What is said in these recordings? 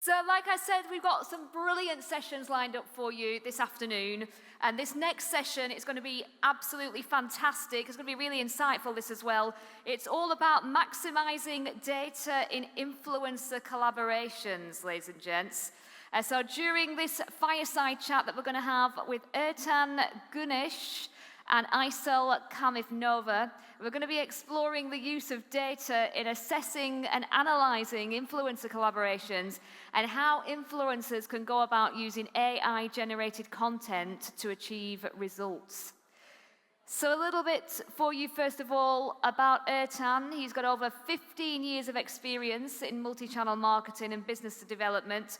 So like I said, we've got some brilliant sessions lined up for you this afternoon. And this next session is going to be absolutely fantastic. It's going to be really insightful, this as well. It's all about maximizing data in influencer collaborations, ladies and gents. So during this fireside chat that we're going to have with ERTAN Gunesh and Aysel Kazimova, we're going to be exploring the use of data in assessing and analysing influencer collaborations and how influencers can go about using AI-generated content to achieve results. So a little bit for you, first of all, about ERTAN. He's got over 15 years of experience in multi-channel marketing and business development.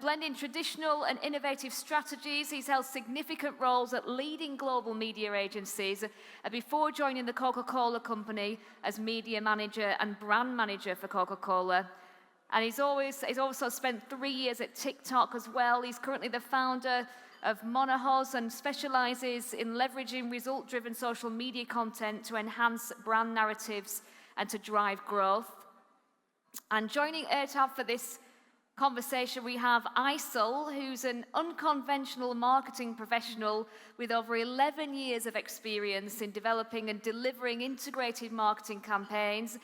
Blending traditional and innovative strategies, he's held significant roles at leading global media agencies before joining the Coca-Cola company as media manager and brand manager for Coca-Cola. And he's also spent 3 years at TikTok as well. He's currently the founder of Monohaus and specializes in leveraging result-driven social media content to enhance brand narratives and to drive growth. And joining ERTAN for this conversation, we have Aysel, who's an unconventional marketing professional with over 11 years of experience in developing and delivering integrated marketing campaigns.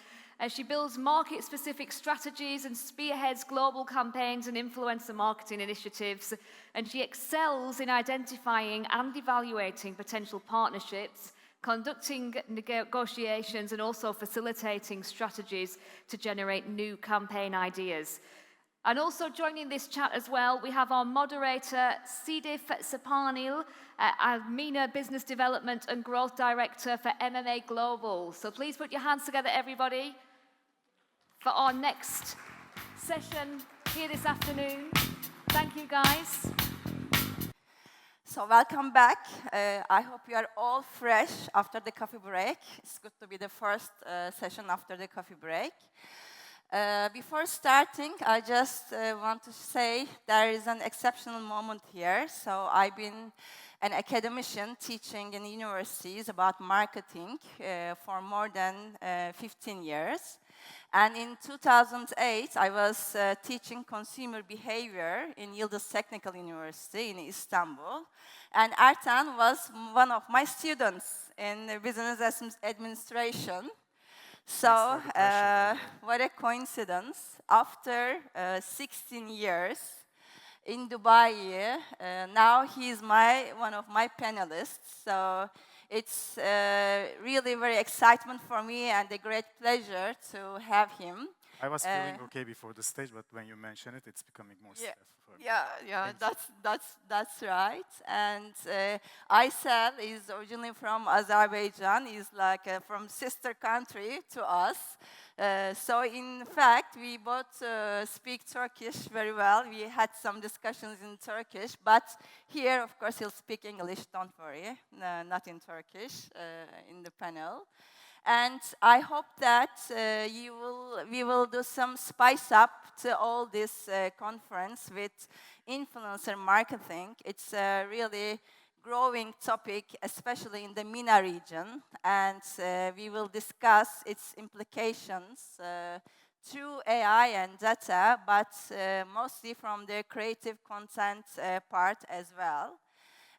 She builds market-specific strategies and spearheads global campaigns and influencer marketing initiatives. And she excels in identifying and evaluating potential partnerships, conducting negotiations, and also facilitating strategies to generate new campaign ideas. And also joining this chat as well, we have our moderator, SEDEF SAPANLI, MENA Business Development and Growth Director for MMA Global. So please put your hands together, everybody, for our next session here this afternoon. Thank you, guys. So welcome back. I hope you are all fresh after the coffee break. It's good to be the first session after the coffee break. Before starting, I just want to say there is an exceptional moment here. So I've been an academician teaching in universities about marketing for more than 15 years. And in 2008, I was teaching consumer behavior in Yıldız Technical University in Istanbul. And ERTAN was one of my students in business administration. So, what a coincidence. After 16 years in Dubai, now he's one of my panelists. So, it's really very excitement for me and a great pleasure to have him. I was feeling okay before the stage, but when you mention it, it's becoming more stressful for me. Yeah, that's right. And Aysel is originally from Azerbaijan. He's like from sister country to us. So in fact, we both speak Turkish very well. We had some discussions in Turkish, but here, of course, he'll speak English. Don't worry, not in Turkish in the panel. And I hope that we will do some spice up to all this conference with influencer marketing. It's a really growing topic, especially in the MENA region, and we will discuss its implications through AI and data, but mostly from the creative content part as well.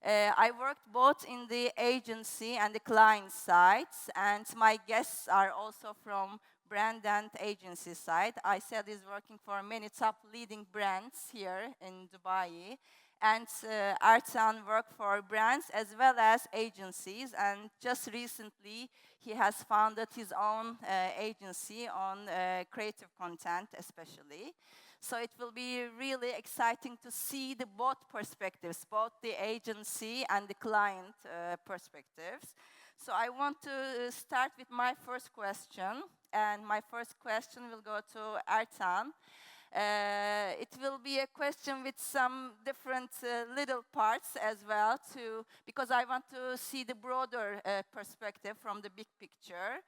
I worked both in the agency and the client sides, and my guests are also from brand and agency side. Aysel is working for many top leading brands here in Dubai, and ERTAN work for brands as well as agencies, and just recently he has founded his own agency on creative content especially. So it will be really exciting to see the both perspectives, both the agency and the client perspectives. So I want to start with my first question, and my first question will go to ERTAN. It will be a question with some different little parts as well, because I want to see the broader perspective from the big picture.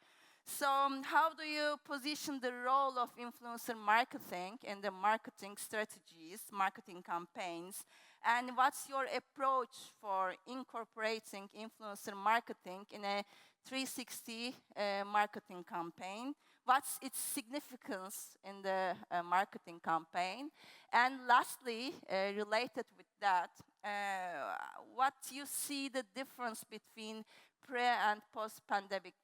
So how do you position the role of influencer marketing in the marketing strategies, marketing campaigns? And what's your approach for incorporating influencer marketing in a 360 marketing campaign, what's its significance in the marketing campaign? And lastly, related with that, what you see the difference between pre- and post-pandemic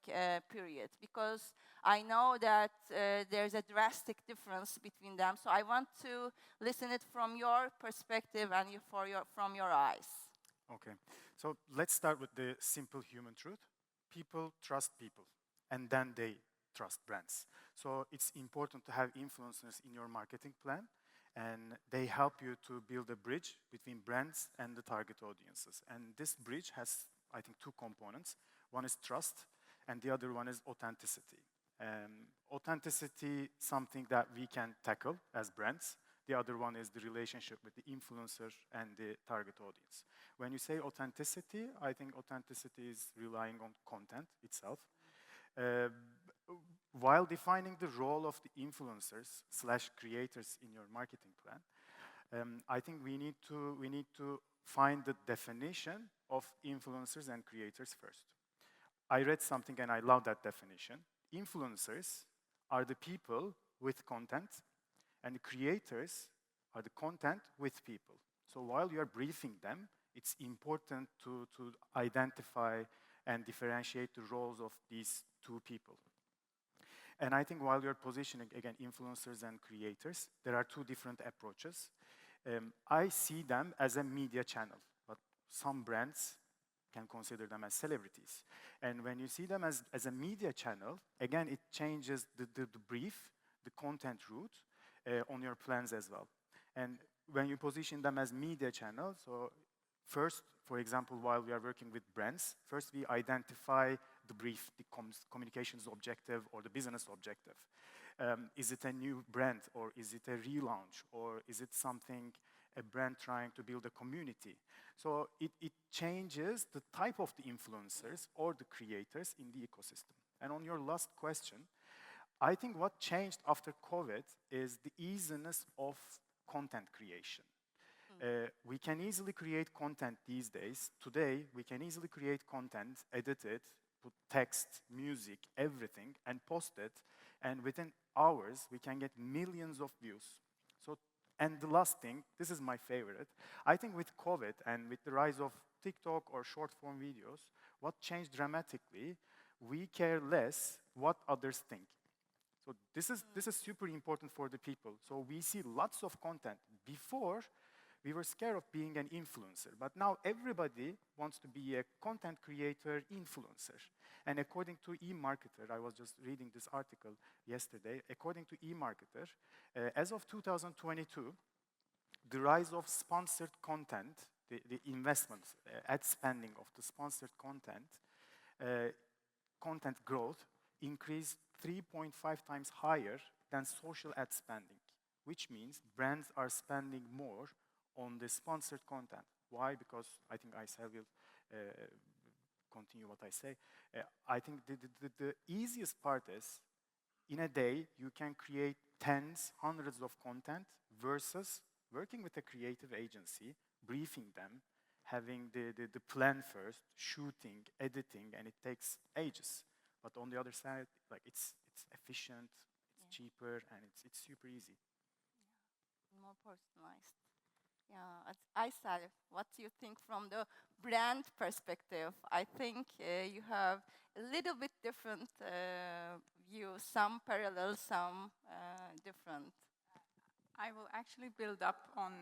period? Because I know that there's a drastic difference between them. So I want to listen it from your perspective and from your eyes. Okay, so let's start with the simple human truth. People trust people, and then they trust brands. So it's important to have influencers in your marketing plan, and they help you to build a bridge between brands and the target audiences. And this bridge has, I think, two components. One is trust, and the other one is authenticity. Authenticity, something that we can tackle as brands. The other one is the relationship with the influencer and the target audience. When you say authenticity, I think authenticity is relying on content itself. While defining the role of the influencers / creators in your marketing plan, I think we need to find the definition of influencers and creators first. I read something and I love that definition. Influencers are the people with content, and the creators are the content with people. So while you're briefing them, it's important to identify and differentiate the roles of these two people. And I think while you're positioning, again, influencers and creators, there are two different approaches. I see them as a media channel, but some brands can consider them as celebrities. And when you see them as a media channel, again, it changes the brief, the content route on your plans as well. And when you position them as media channels, so first, for example, while we are working with brands, first we identify the brief, the communications objective or the business objective. Is it a new brand, or is it a relaunch, or is it something, a brand trying to build a community? So it changes the type of the influencers or the creators in the ecosystem. And on your last question, I think what changed after COVID is the easiness of content creation. We can easily create content these days. Today, we can easily create content, edit it, put text, music, everything, and post it. And within hours, we can get millions of views. So, and the last thing, this is my favorite. I think with COVID and with the rise of TikTok or short-form videos, what changed dramatically, we care less what others think. So this is super important for the people. So we see lots of content. Before, we were scared of being an influencer, but now everybody wants to be a content creator influencer. And according to eMarketer, I was just reading this article yesterday, according to eMarketer, as of 2022, the rise of sponsored content, the investments, ad spending of the sponsored content, content growth increased 3.5 times higher than social ad spending, which means brands are spending more on the sponsored content. Why? Because I think Aysel will continue what I say. I think the easiest part is, in a day, you can create tens, hundreds of content versus working with a creative agency, briefing them, having the plan first, shooting, editing, and it takes ages. But on the other side, like it's efficient, it's cheaper, and it's super easy. Yeah. More personalized. Yeah, Aysel, what do you think from the brand perspective? I think you have a little bit different view, some parallel, some different. I will actually build up on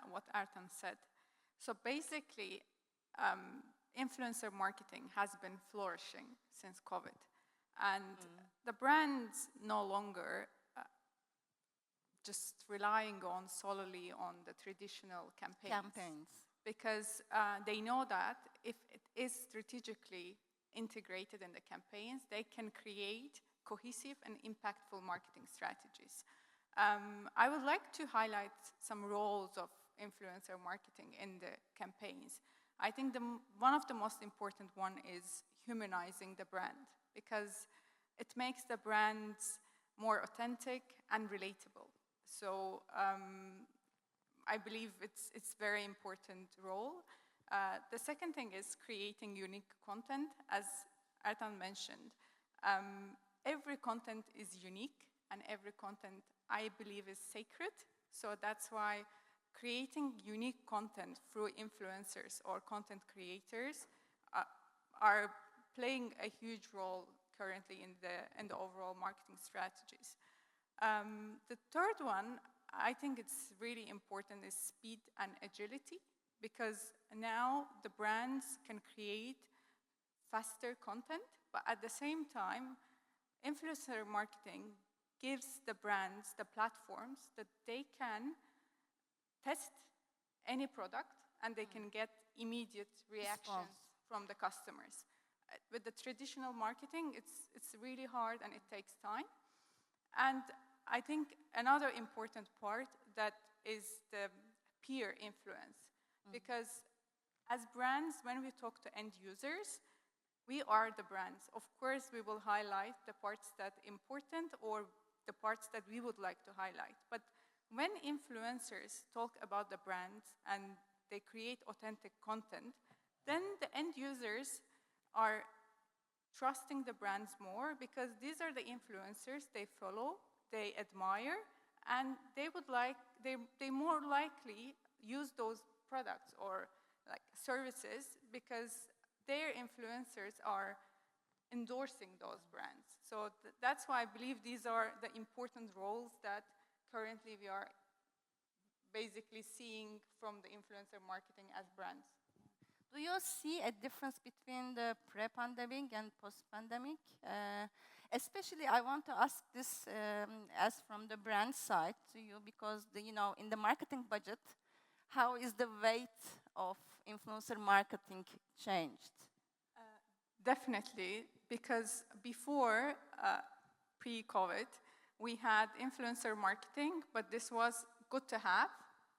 what ERTAN said. So basically, influencer marketing has been flourishing since COVID. And the brands no longer just relying on solely on the traditional campaigns. Because they know that if it is strategically integrated in the campaigns, they can create cohesive and impactful marketing strategies. I would like to highlight some roles of influencer marketing in the campaigns. I think one of the most important one is humanizing the brand, because it makes the brands more authentic and relatable. So I believe it's very important role. The second thing is creating unique content, as ERTAN mentioned. every content is unique and every content, I believe, is sacred. So that's why creating unique content through influencers or content creators are playing a huge role currently in the overall marketing strategies. The third one, I think it's really important, is speed and agility, because now the brands can create faster content, but at the same time, influencer marketing gives the brands the platforms that they can test any product and they can get immediate reactions from the customers. With the traditional marketing, it's really hard and it takes time. And I think another important part that is the peer influence. Because as brands, when we talk to end users, we are the brands. Of course, we will highlight the parts that are important or the parts that we would like to highlight. But when influencers talk about the brands and they create authentic content, then the end users are trusting the brands more because these are the influencers they follow, they admire, and they more likely use those products or like services because their influencers are endorsing those brands. So that's why I believe these are the important roles that currently we are basically seeing from the influencer marketing as brands. Do you see a difference between the pre-pandemic and post-pandemic? Especially, I want to ask this as from the brand side to you, because in the marketing budget, how is the weight of influencer marketing changed? Definitely, because before pre-COVID, we had influencer marketing, but this was good to have,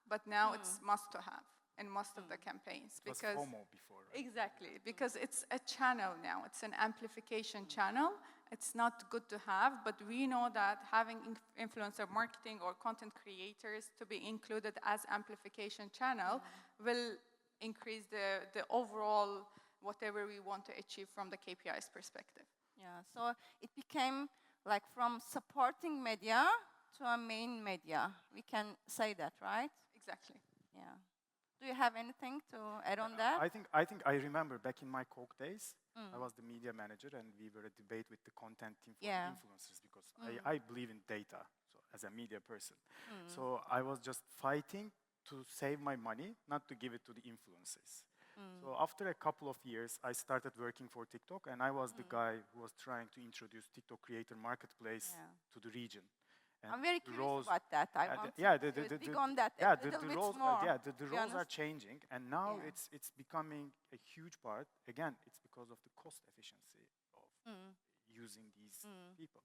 but now it's must to have in most of the campaigns. It was FOMO before, right? Exactly, because it's a channel now. It's an amplification channel. It's not good to have, but we know that having influencer marketing or content creators to be included as amplification channel will increase the overall whatever we want to achieve from the KPIs perspective. Yeah, so it became like from supporting media to a main media. We can say that, right? Exactly. Yeah. Do you have anything to add on that? I think I remember back in my Coke days, I was the media manager and we were at debate with the content team for the influencers because I believe in data, so as a media person. So I was just fighting to save my money, not to give it to the influencers. So after a couple of years, I started working for TikTok and I was the guy who was trying to introduce TikTok Creator Marketplace to the region. And I'm very curious about that. I want to dig on that yeah, a little bit more. The roles are changing, and now it's becoming a huge part. Again, it's because of the cost efficiency of using these people.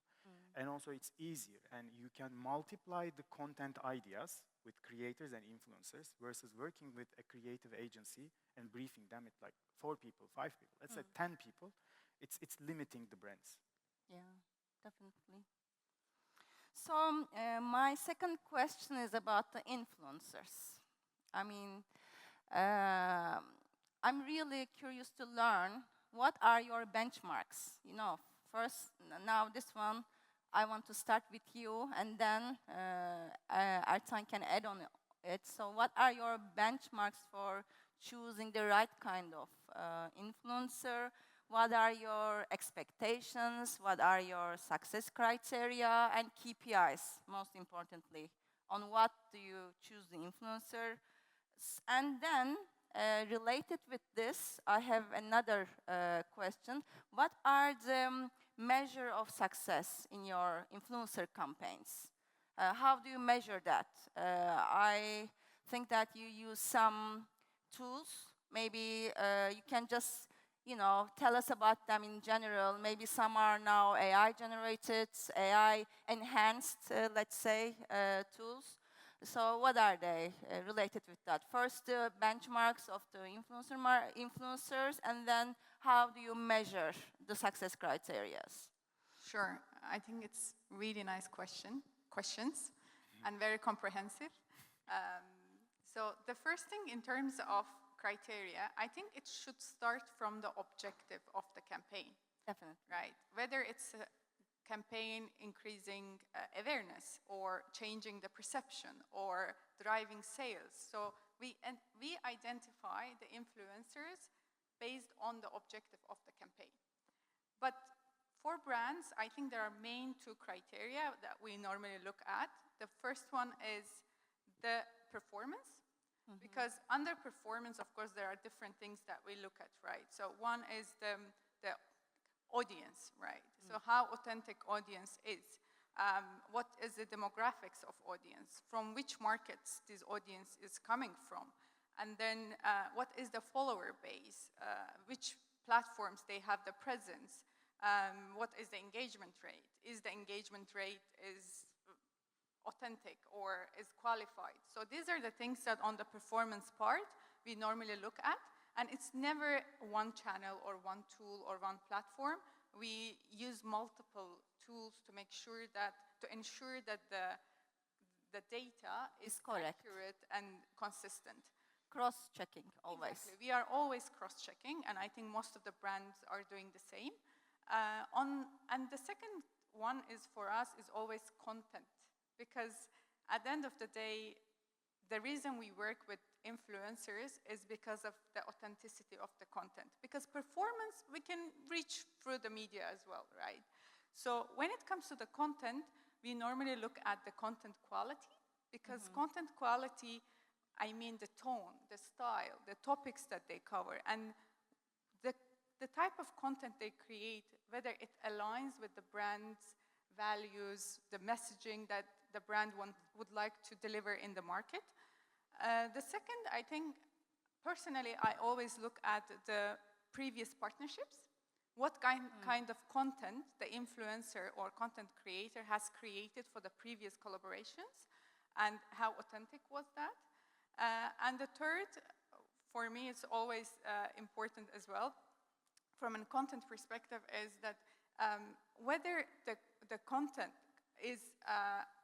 And also it's easier, and you can multiply the content ideas with creators and influencers versus working with a creative agency and briefing them at like 4 people, 5 people. Let's say 10 people. It's limiting the brands. Yeah, definitely. So my second question is about the influencers. I mean, I'm really curious to learn what are your benchmarks. First, now this one, I want to start with you, and then ERTAN can add on it. So what are your benchmarks for choosing the right kind of influencer? What are your expectations? What are your success criteria and KPIs, most importantly? On what do you choose the influencer? And then, related with this, I have another question. What are the measure of success in your influencer campaigns? How do you measure that? I think that you use some tools. Maybe you can just tell us about them in general. Maybe some are now AI-generated, AI-enhanced, let's say, tools. So what are they related with that? First, the benchmarks of the influencers, and then how do you measure the success criteria? Sure. I think it's really nice questions, and very comprehensive. So the first thing in terms of criteria, I think it should start from the objective of the campaign. Definitely. Right? Whether it's a campaign increasing awareness or changing the perception or driving sales. So we identify the influencers based on the objective of the campaign. But for brands, I think there are main two criteria that we normally look at. The first one is the performance, because under performance, of course, there are different things that we look at, right? So one is the audience, right? So how authentic audience is. What is the demographics of audience? From which markets this audience is coming from? And then what is the follower base? Which platforms they have the presence? What is the engagement rate? Is the engagement rate is authentic or is qualified? So these are the things that on the performance part we normally look at, and it's never one channel or one tool or one platform. We use multiple tools to make sure that, to ensure that the data is correct, accurate and consistent. Cross-checking always. Exactly. We are always cross-checking, and I think most of the brands are doing the same. And the second one is for us is always content, because at the end of the day, the reason we work with influencers is because of the authenticity of the content. Because performance, we can reach through the media as well, right? So when it comes to the content, we normally look at the content quality, because content quality, I mean the tone, the style, the topics that they cover, and the type of content they create, whether it aligns with the brand's values, the messaging that the brand would like to deliver in the market. The second, I think, personally, I always look at the previous partnerships. What kind of content the influencer or content creator has created for the previous collaborations, and how authentic was that? And the third, for me, it's always important as well, from a content perspective, is that whether the content is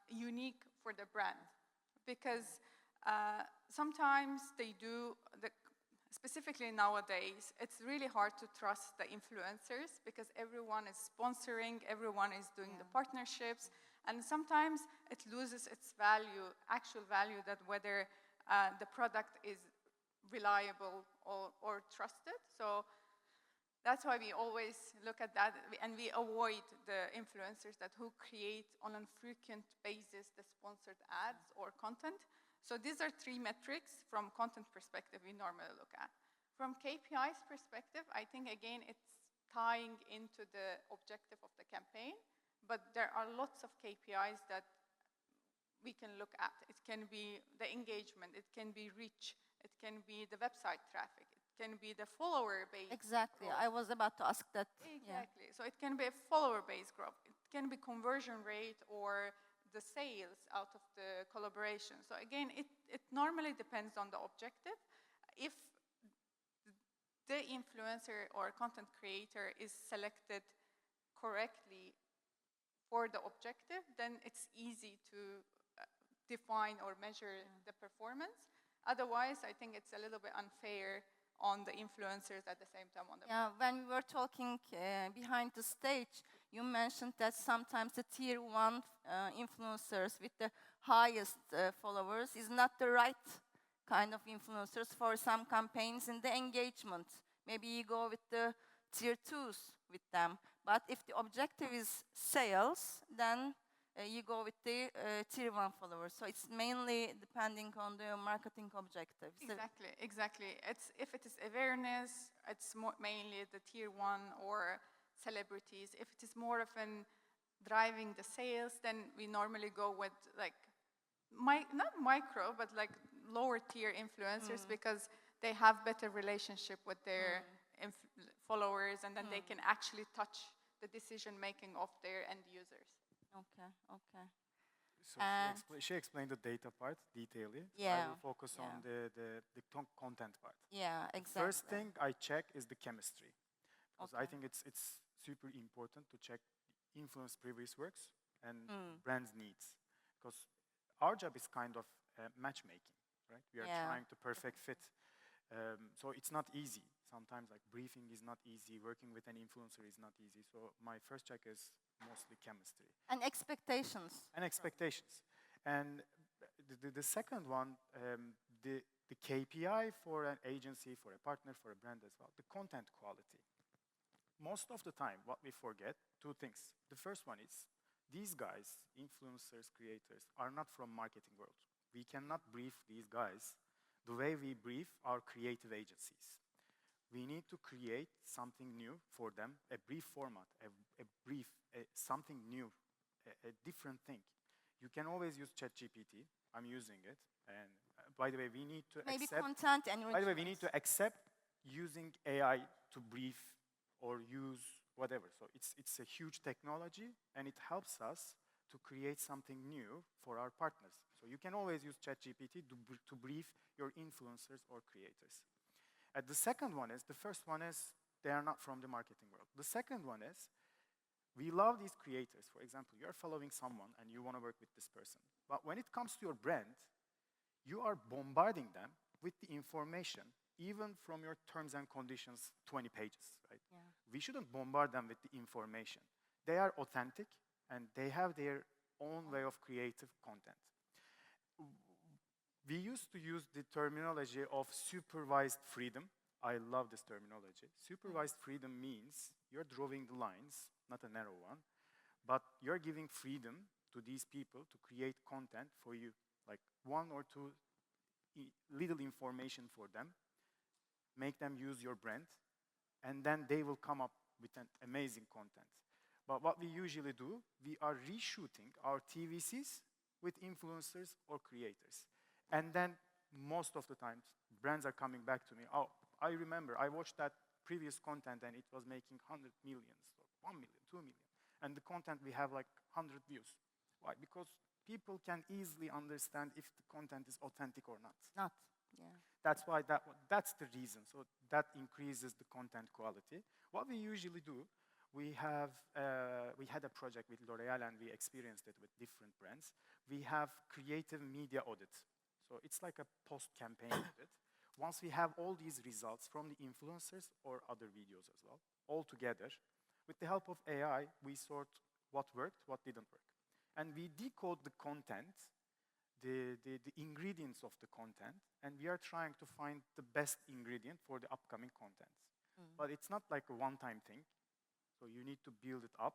unique for the brand. Because sometimes they do, specifically nowadays, it's really hard to trust the influencers because everyone is sponsoring, everyone is doing the partnerships, and sometimes it loses its value, actual value, that whether the product is reliable or trusted. So that's why we always look at that, and we avoid the influencers who create on a frequent basis the sponsored ads or content. So these are three metrics from content perspective we normally look at. From KPIs perspective, I think again it's tying into the objective of the campaign, but there are lots of KPIs that we can look at. It can be the engagement, it can be reach, it can be the website traffic, can be the follower-based Exactly. growth. I was about to ask that. Exactly. So it can be a follower-based growth. It can be conversion rate or the sales out of the collaboration. So again, it normally depends on the objective. If the influencer or content creator is selected correctly for the objective, then it's easy to define or measure the performance. Otherwise, I think it's a little bit unfair on the influencers at the same time on the When we were talking behind the stage, you mentioned that sometimes the tier one influencers with the highest followers is not the right kind of influencers for some campaigns in the engagement. Maybe you go with the tier twos with them. But if the objective is sales, then you go with the tier one followers. So it's mainly depending on the marketing objectives. Exactly. If it is awareness, it's mainly the tier one or celebrities. If it is more of an driving the sales, then we normally go with like, not micro, but like lower tier influencers because they have better relationship with their followers, and then they can actually touch the decision making of their end users. Okay. So she explained the data part detailedly. Yeah. I will focus on the content part. Yeah, exactly. First thing I check is the chemistry, because I think it's super important to check influence previous works and brand's needs, because our job is kind of matchmaking, right? We are trying to perfect fit. So it's not easy. Sometimes like briefing is not easy. Working with an influencer is not easy. So my first check is mostly chemistry. And expectations. And expectations. And the second one, the KPI for an agency, for a partner, for a brand as well, the content quality. Most of the time, what we forget, two things. The first one is, these guys, influencers, creators, are not from marketing world. We cannot brief these guys the way we brief our creative agencies. We need to create something new for them, a brief format, a brief, something new, a different thing. You can always use ChatGPT. I'm using it. And by the way, we need to Maybe accept... content and By the way, we need to accept using AI to brief or use whatever. So it's a huge technology, and it helps us to create something new for our partners. So you can always use ChatGPT to brief your influencers or creators. And the second one is, the first one is, they are not from the marketing world. The second one is, we love these creators. For example, you're following someone and you want to work with this person. But when it comes to your brand, you are bombarding them with the information, even from your terms and conditions, 20 pages, right? Yeah. We shouldn't bombard them with the information. They are authentic, and they have their own way of creative content. We used to use the terminology of supervised freedom. I love this terminology. Supervised freedom means you're drawing the lines, not a narrow one, but you're giving freedom to these people to create content for you, like one or two little information for them, make them use your brand, and then they will come up with an amazing content. But what we usually do, we are reshooting our TVCs with influencers or creators. And then most of the times, brands are coming back to me, oh, I remember, I watched that previous content and it was making 100 millions, or 1 million, 2 million. And the content we have like 100 views. Why? Because people can easily understand if the content is authentic or not. Not, yeah. That's why that's the reason. So that increases the content quality. What we usually do, we had a project with L'Oréal, and we experienced it with different brands. We have creative media audit. So it's like a post-campaign audit. Once we have all these results from the influencers or other videos as well, all together, with the help of AI, we sort what worked, what didn't work. And we decode the content, the ingredients of the content, and we are trying to find the best ingredient for the upcoming content. But it's not like a one-time thing. So you need to build it up.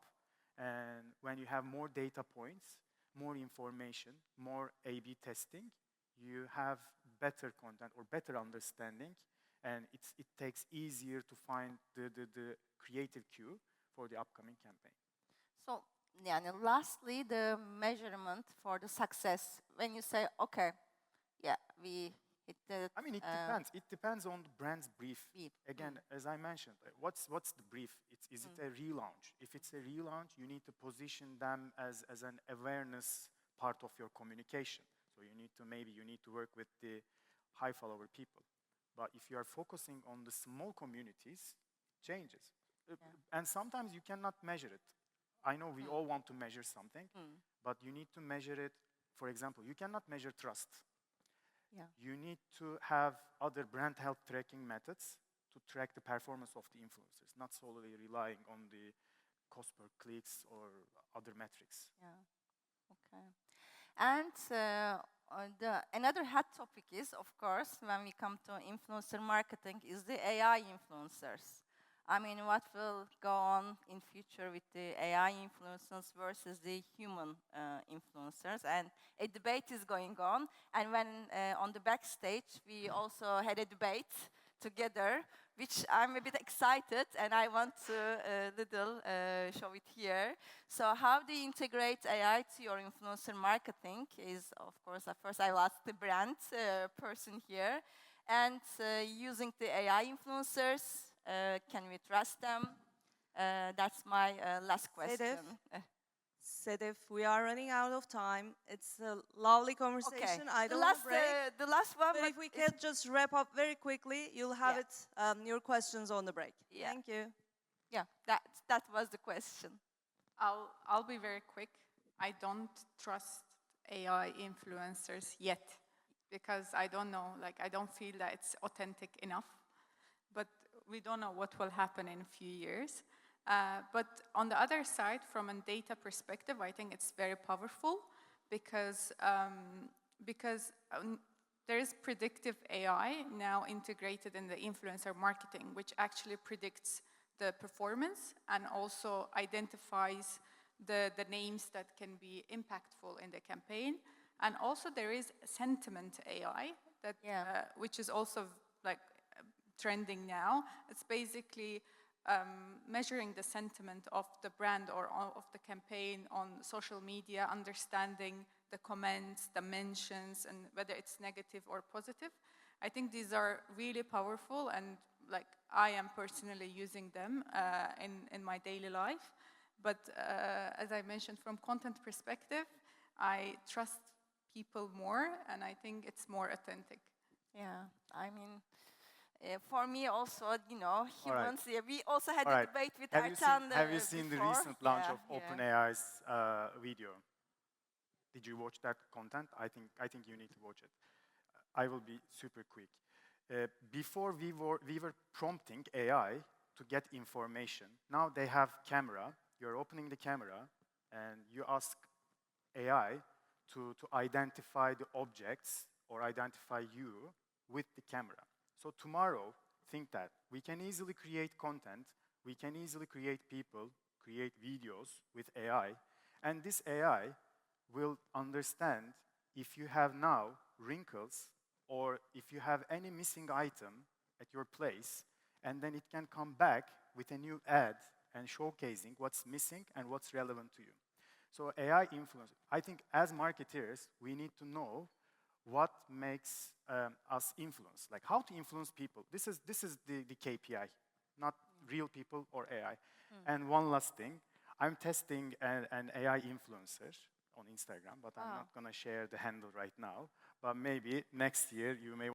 And when you have more data points, more information, more A/B testing, you have better content or better understanding, and it takes easier to find the creative cue for the upcoming campaign. So, yani lastly, the measurement for the success. When you say, okay, yeah, we hit the... I mean, it depends. It depends on the brand's brief. Again, as I mentioned, what's the brief? Is it a relaunch? If it's a relaunch, you need to position them as an awareness part of your communication. So you need to work with the high follower people. But if you are focusing on the small communities, it changes. And sometimes you cannot measure it. I know we all want to measure something, but you need to measure it. For example, you cannot measure trust. Yeah. You need to have other brand health tracking methods to track the performance of the influencers, not solely relying on the cost per clicks or other metrics. Yeah, okay. And another hot topic is, of course, when we come to influencer marketing, is the AI influencers. I mean, what will go on in future with the AI influencers versus the human influencers? And a debate is going on. And when on the backstage, we also had a debate together, which I'm a bit excited, and I want to little show it here. So how do you integrate AI to your influencer marketing is, of course, at first I'll ask the brand person here. And using the AI influencers, can we trust them? That's my last question. SEDEF, we are running out of time. It's a lovely conversation. Okay. I don't want to break. The last one. But if we can just wrap up very quickly, you'll have your questions on the break. Yeah. Thank you. Yeah, that was the question. I'll be very quick. I don't trust AI influencers yet because I don't know, I don't feel that it's authentic enough. But we don't know what will happen in a few years. But on the other side, from a data perspective, I think it's very powerful because there is predictive AI now integrated in the influencer marketing, which actually predicts the performance and also identifies the names that can be impactful in the campaign. And also there is sentiment AI that which is also like trending now. It's basically measuring the sentiment of the brand or of the campaign on social media, understanding the comments, the mentions, and whether it's negative or positive. I think these are really powerful, and like I am personally using them in my daily life. But as I mentioned, from content perspective, I trust people more, and I think it's more authentic. Yeah, I mean, for me also, you know, humans. Right. We also had All a right. debate with Have ERTAN you seen the before. recent launch of Yeah. OpenAI's video? Did you watch that content? I think you need to watch it. I will be super quick. Before we were prompting AI to get information. Now they have camera. You're opening the camera, and you ask AI to identify the objects or identify you with the camera. So tomorrow, think that we can easily create content, we can easily create people, create videos with AI, and this AI will understand if you have now wrinkles or if you have any missing item at your place, and then it can come back with a new ad and showcasing what's missing and what's relevant to you. So AI influence, I think as marketeers, we need to know what makes us influence, like how to influence people. This is the KPI, not real people or AI. And one last thing, I'm testing an AI influencer on Instagram, but I'm not going to share the handle right now. But maybe next year you may